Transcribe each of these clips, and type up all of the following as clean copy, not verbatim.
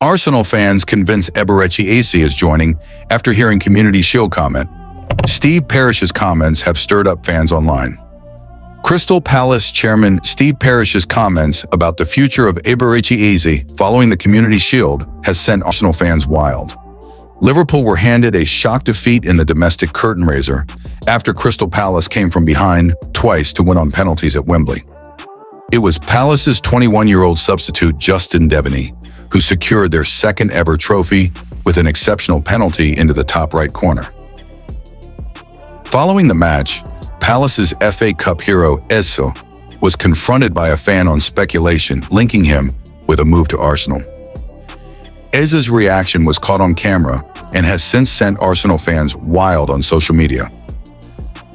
Arsenal fans convince Eberechi Eze is joining after hearing Community Shield comment. Steve Parish's comments have stirred up fans online. Crystal Palace chairman Steve Parish's comments about the future of Eberechi Eze following the Community Shield has sent Arsenal fans wild. Liverpool were handed a shock defeat in the domestic curtain raiser after Crystal Palace came from behind twice to win on penalties at Wembley. It was Palace's 21-year-old substitute Justin Devaney who secured their second-ever trophy with an exceptional penalty into the top right corner. Following the match, Palace's FA Cup hero Isach was confronted by a fan on speculation linking him with a move to Arsenal. Eze's reaction was caught on camera and has since sent Arsenal fans wild on social media.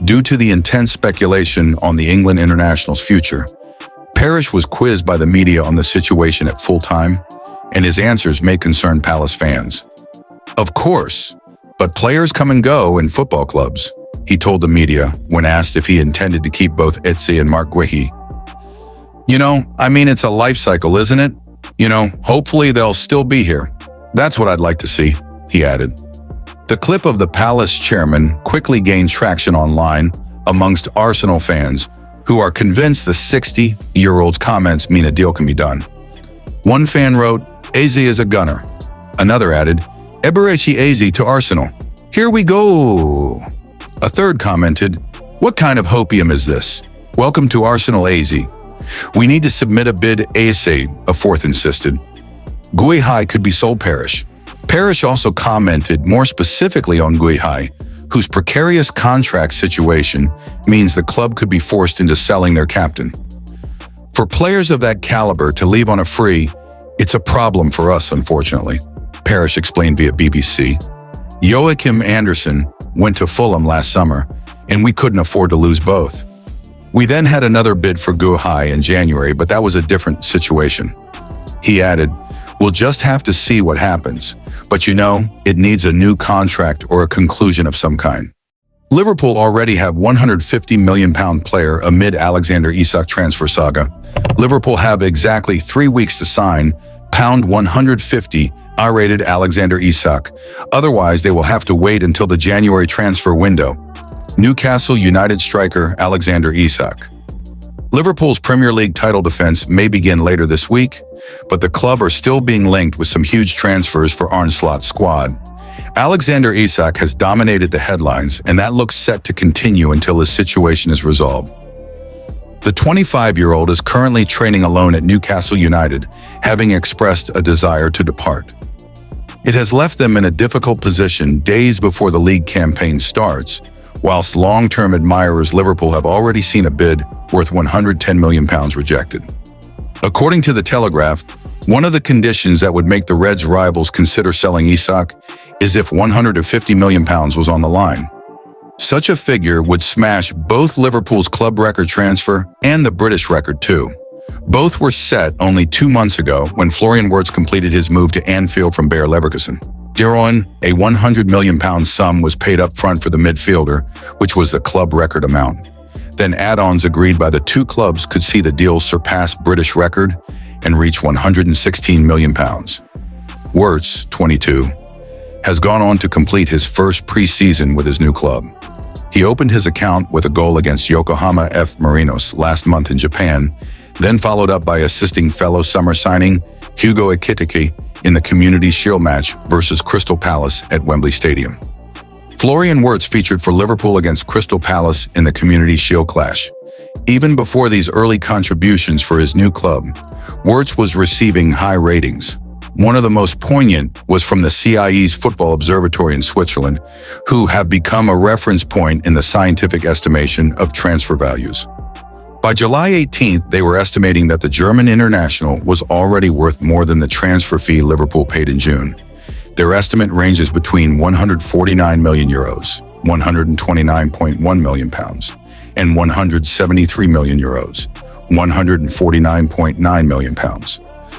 Due to the intense speculation on the England international's future, Parish was quizzed by the media on the situation at full time, and his answers may concern Palace fans. Of course, but players come and go in football clubs, he told the media when asked if he intended to keep both Eze and Mark Guhai. It's a life cycle, isn't it? Hopefully they'll still be here. That's what I'd like to see, he added. The clip of the Palace chairman quickly gained traction online amongst Arsenal fans who are convinced the 60-year-old's comments mean a deal can be done. One fan wrote, "Eze is a gunner." Another added, "Eberechi Eze to Arsenal. Here we go." A third commented, "What kind of hopium is this? Welcome to Arsenal Eze. We need to submit a bid ASAP," a fourth insisted. Guhai could be sold Parish. Parish also commented more specifically on Guhai, whose precarious contract situation means the club could be forced into selling their captain. For players of that caliber to leave on a free, it's a problem for us, unfortunately, Parish explained via BBC. Joachim Andersen went to Fulham last summer, and we couldn't afford to lose both. We then had another bid for Guhai in January, but that was a different situation. He added, "We'll just have to see what happens, but it needs a new contract or a conclusion of some kind." Liverpool already have £150 million player amid Alexander Isach transfer saga. Liverpool have exactly 3 weeks to sign £150 R-rated Alexander Isach. Otherwise, they will have to wait until the January transfer window. Newcastle United striker Alexander Isach. Liverpool's Premier League title defense may begin later this week, but the club are still being linked with some huge transfers for Arne Slot's squad. Alexander Isach has dominated the headlines, and that looks set to continue until his situation is resolved. The 25-year-old is currently training alone at Newcastle United, having expressed a desire to depart. It has left them in a difficult position days before the league campaign starts, whilst long-term admirers Liverpool have already seen a bid worth £110 million rejected. According to The Telegraph, one of the conditions that would make the Reds' rivals consider selling Isach is if £150 million was on the line. Such a figure would smash both Liverpool's club record transfer and the British record too. Both were set only 2 months ago when Florian Wirtz completed his move to Anfield from Bayer Leverkusen. Diron, a £100 million sum was paid up front for the midfielder, which was the club record amount. Then add-ons agreed by the two clubs could see the deal surpass British record and reach £116 million. Wirtz, 22, has gone on to complete his first pre-season with his new club. He opened his account with a goal against Yokohama F. Marinos last month in Japan, then followed up by assisting fellow summer signing Hugo Ekitike in the Community Shield match versus Crystal Palace at Wembley Stadium. Florian Wirtz featured for Liverpool against Crystal Palace in the Community Shield clash. Even before these early contributions for his new club, Wirtz was receiving high ratings. One of the most poignant was from the CIE's Football Observatory in Switzerland, who have become a reference point in the scientific estimation of transfer values. By July 18th, they were estimating that the German international was already worth more than the transfer fee Liverpool paid in June. Their estimate ranges between €149 million, £129.1 million, and €173 million, £149.9 million.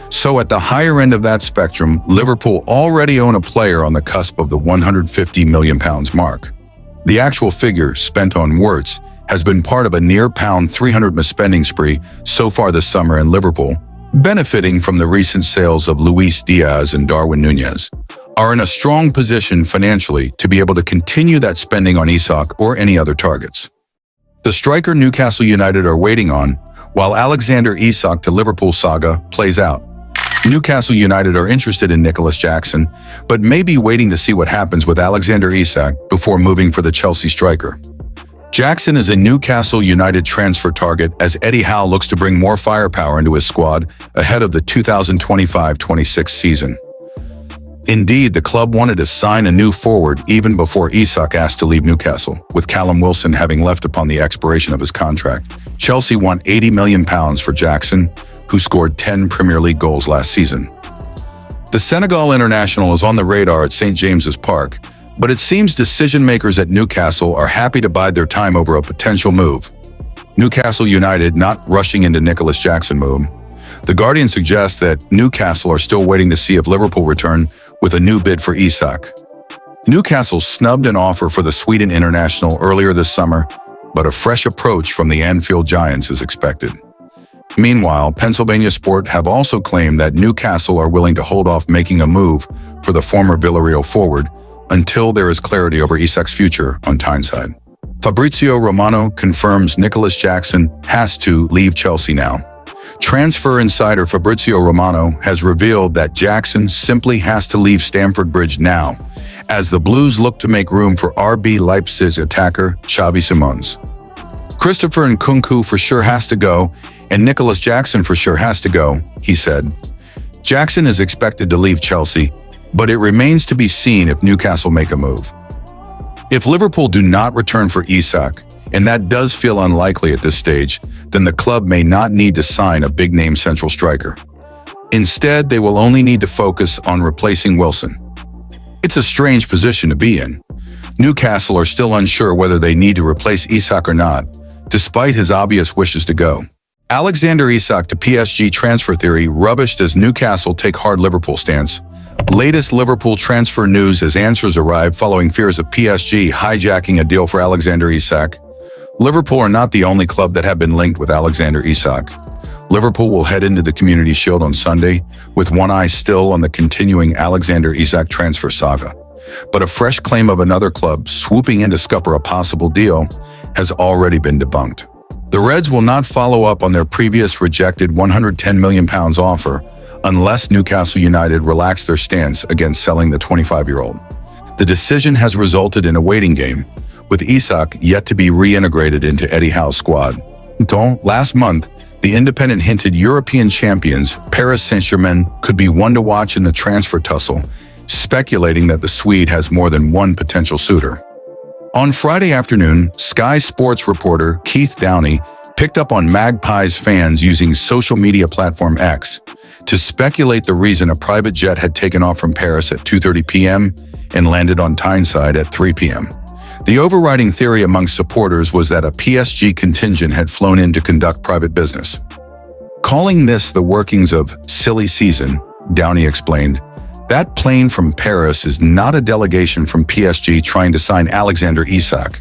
So at the higher end of that spectrum, Liverpool already own a player on the cusp of the £150 million mark. The actual figure spent on Wirtz has been part of a near £300 million spending spree so far this summer in Liverpool, benefiting from the recent sales of Luis Diaz and Darwin Núñez, are in a strong position financially to be able to continue that spending on Isach or any other targets. The striker Newcastle United are waiting on, while Alexander Isach to Liverpool saga plays out. Newcastle United are interested in Nicholas Jackson, but may be waiting to see what happens with Alexander Isach before moving for the Chelsea striker. Jackson is a Newcastle United transfer target as Eddie Howe looks to bring more firepower into his squad ahead of the 2025-26 season. Indeed, the club wanted to sign a new forward even before Isach asked to leave Newcastle, with Callum Wilson having left upon the expiration of his contract. Chelsea want £80 million for Jackson, who scored 10 Premier League goals last season. The Senegal international is on the radar at St. James's Park, but it seems decision-makers at Newcastle are happy to bide their time over a potential move. Newcastle United not rushing into Nicholas Jackson move. The Guardian suggests that Newcastle are still waiting to see if Liverpool return with a new bid for Isach. Newcastle snubbed an offer for the Sweden international earlier this summer, but a fresh approach from the Anfield Giants is expected. Meanwhile, Pennsylvania Sport have also claimed that Newcastle are willing to hold off making a move for the former Villarreal forward until there is clarity over Isach's future on Tyneside. Fabrizio Romano confirms Nicholas Jackson has to leave Chelsea now. Transfer insider Fabrizio Romano has revealed that Jackson simply has to leave Stamford Bridge now, as the Blues look to make room for RB Leipzig attacker Xavi Simons. Christopher Nkunku for sure has to go, and Nicholas Jackson for sure has to go, he said. Jackson is expected to leave Chelsea, but it remains to be seen if Newcastle make a move. If Liverpool do not return for Isach, and that does feel unlikely at this stage, then the club may not need to sign a big-name central striker. Instead, they will only need to focus on replacing Wilson. It's a strange position to be in. Newcastle are still unsure whether they need to replace Isach or not, despite his obvious wishes to go. Alexander Isach to PSG transfer theory rubbished as Newcastle take hard Liverpool stance. Latest Liverpool transfer news as answers arrive following fears of PSG hijacking a deal for Alexander Isach. Liverpool are not the only club that have been linked with Alexander Isach. Liverpool will head into the Community Shield on Sunday, with one eye still on the continuing Alexander Isach transfer saga. But a fresh claim of another club swooping in to scupper a possible deal has already been debunked. The Reds will not follow up on their previous rejected £110 million offer unless Newcastle United relax their stance against selling the 25-year-old. The decision has resulted in a waiting game, with Isach yet to be reintegrated into Eddie Howe's squad. Last month, the Independent hinted European champions Paris Saint-Germain could be one to watch in the transfer tussle, speculating that the Swede has more than one potential suitor. On Friday afternoon, Sky Sports reporter Keith Downey picked up on Magpies fans using social media platform X to speculate the reason a private jet had taken off from Paris at 2:30 p.m. and landed on Tyneside at 3 p.m. The overriding theory among supporters was that a PSG contingent had flown in to conduct private business. Calling this the workings of silly season, Downey explained, that plane from Paris is not a delegation from PSG trying to sign Alexander Isach.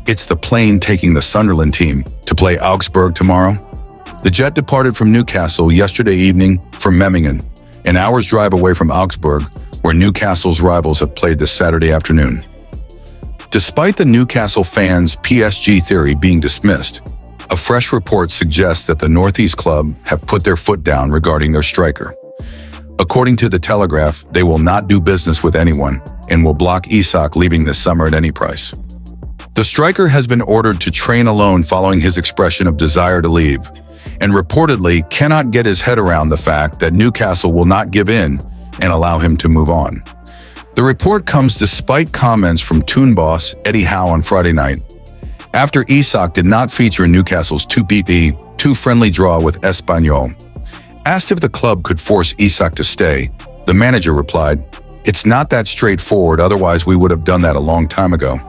It's the plane taking the Sunderland team to play Augsburg tomorrow. The jet departed from Newcastle yesterday evening for Memmingen, an hour's drive away from Augsburg, where Newcastle's rivals have played this Saturday afternoon. Despite the Newcastle fans' PSG theory being dismissed, a fresh report suggests that the Northeast club have put their foot down regarding their striker. According to The Telegraph, they will not do business with anyone and will block Isach leaving this summer at any price. The striker has been ordered to train alone following his expression of desire to leave, and reportedly cannot get his head around the fact that Newcastle will not give in and allow him to move on. The report comes despite comments from Toon boss Eddie Howe on Friday night. After Isach did not feature in Newcastle's 2-2 friendly draw with Espanyol. Asked if the club could force Isach to stay, the manager replied, "It's not that straightforward, otherwise we would have done that a long time ago.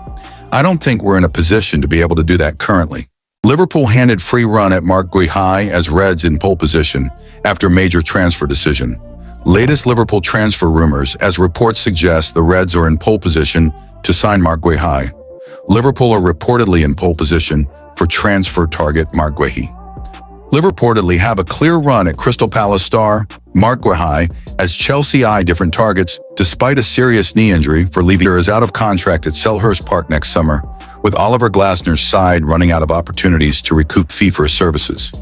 I don't think we're in a position to be able to do that currently." Liverpool handed free run at Mark Guhai as Reds in pole position after major transfer decision. Latest Liverpool transfer rumors, as reports suggest the Reds are in pole position to sign Mark Guhai. Liverpool are reportedly in pole position for transfer target Mark Guhai. Liverpool reportedly have a clear run at Crystal Palace star Mark Guhai as Chelsea eye different targets despite a serious knee injury for Liverpool is out of contract at Selhurst Park next summer, with Oliver Glasner's side running out of opportunities to recoup fee for his services.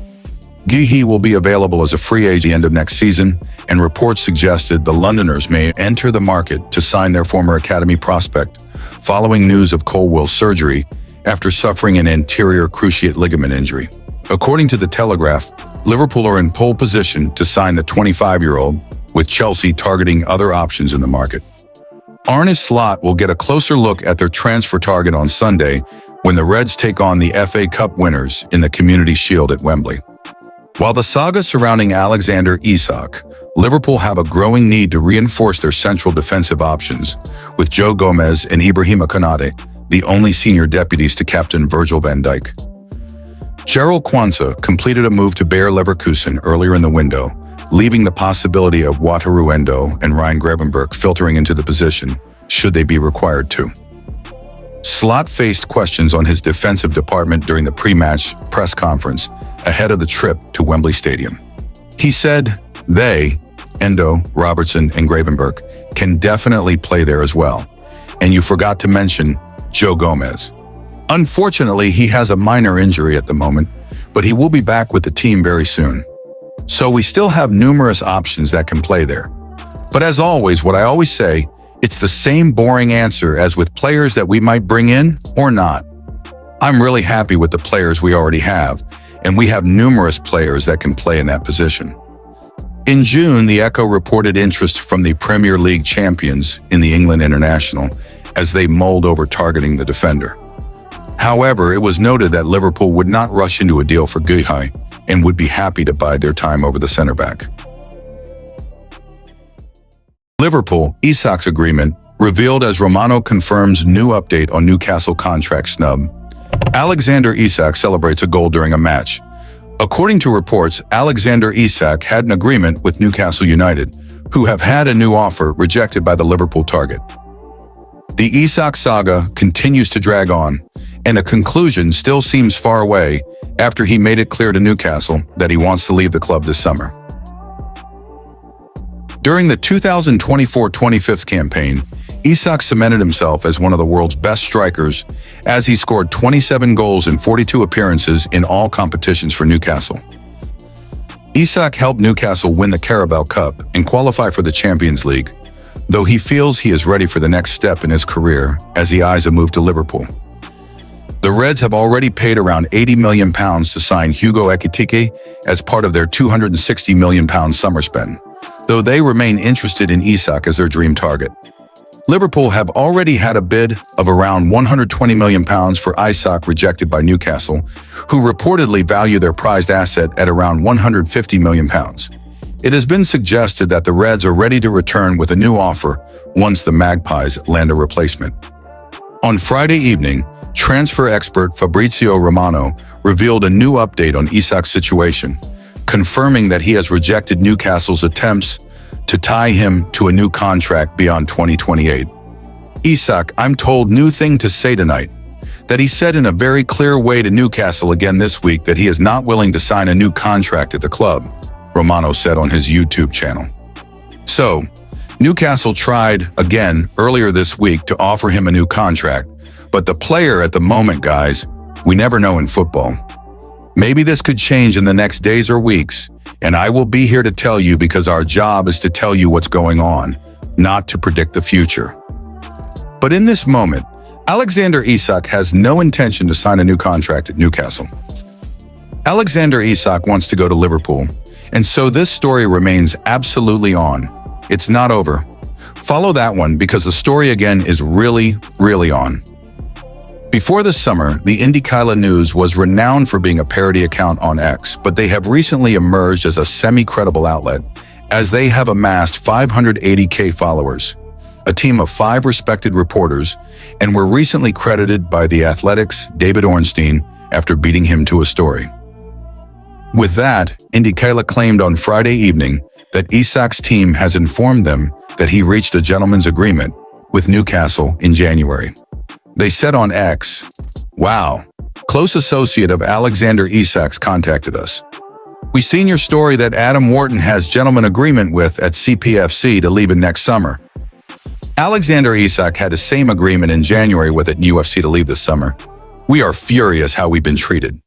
Guhai will be available as a free agent at the end of next season, and reports suggested the Londoners may enter the market to sign their former academy prospect following news of Colwell's surgery after suffering an anterior cruciate ligament injury. According to The Telegraph, Liverpool are in pole position to sign the 25-year-old, with Chelsea targeting other options in the market. Arne Slot will get a closer look at their transfer target on Sunday when the Reds take on the FA Cup winners in the Community Shield at Wembley. While the saga surrounding Alexander Isach, Liverpool have a growing need to reinforce their central defensive options, with Joe Gomez and Ibrahima Konate the only senior deputies to captain Virgil van Dijk. Gerald Kwanzaa completed a move to Bayer Leverkusen earlier in the window, leaving the possibility of Wataru Endo and Ryan Gravenberch filtering into the position, should they be required to. Slot faced questions on his defensive department during the pre-match press conference ahead of the trip to Wembley Stadium. He said, "They, Endo, Robertson, and Gravenberch, can definitely play there as well. And you forgot to mention Joe Gomez. Unfortunately, he has a minor injury at the moment, but he will be back with the team very soon. So we still have numerous options that can play there. But as always, what I always say, it's the same boring answer as with players that we might bring in or not. I'm really happy with the players we already have, and we have numerous players that can play in that position." In June, the Echo reported interest from the Premier League champions in the England international as they mulled over targeting the defender. However, it was noted that Liverpool would not rush into a deal for Guhai and would be happy to bide their time over the centre-back. Liverpool, Isachs agreement revealed as Romano confirms new update on Newcastle contract snub. Alexander Isach celebrates a goal during a match. According to reports, Alexander Isach had an agreement with Newcastle United, who have had a new offer rejected by the Liverpool target. The Isach saga continues to drag on, and a conclusion still seems far away after he made it clear to Newcastle that he wants to leave the club this summer. During the 2024-25 campaign, Isach cemented himself as one of the world's best strikers as he scored 27 goals in 42 appearances in all competitions for Newcastle. Isach helped Newcastle win the Carabao Cup and qualify for the Champions League, though he feels he is ready for the next step in his career as he eyes a move to Liverpool. The Reds have already paid around £80 million to sign Hugo Ekitike as part of their £260 million summer spend, though they remain interested in Isach as their dream target. Liverpool have already had a bid of around £120 million for Isach rejected by Newcastle, who reportedly value their prized asset at around £150 million. It has been suggested that the Reds are ready to return with a new offer once the Magpies land a replacement. On Friday evening, transfer expert Fabrizio Romano revealed a new update on Isach's situation, confirming that he has rejected Newcastle's attempts to tie him to a new contract beyond 2028. Isach, I'm told new thing to say tonight, that he said in a very clear way to Newcastle again this week that he is not willing to sign a new contract at the club, Romano said on his YouTube channel. So, Newcastle tried again earlier this week to offer him a new contract, but the player at the moment, guys, we never know in football. Maybe this could change in the next days or weeks, and I will be here to tell you because our job is to tell you what's going on, not to predict the future. But in this moment, Alexander Isach has no intention to sign a new contract at Newcastle. Alexander Isach wants to go to Liverpool, and so this story remains absolutely on. It's not over. Follow that one because the story again is really, really on. Before the summer, the Indikaila News was renowned for being a parody account on X, but they have recently emerged as a semi-credible outlet, as they have amassed 580k followers, a team of 5 respected reporters, and were recently credited by The Athletic's David Ornstein after beating him to a story. With that, Indikaila claimed on Friday evening that Isach's team has informed them that he reached a gentleman's agreement with Newcastle in January. They said on X, "Wow, close associate of Alexander Isachs contacted us. We seen your story that Adam Wharton has gentleman agreement with at CPFC to leave it next summer. Alexander Isach had the same agreement in January with it in UFC to leave this summer. We are furious how we've been treated.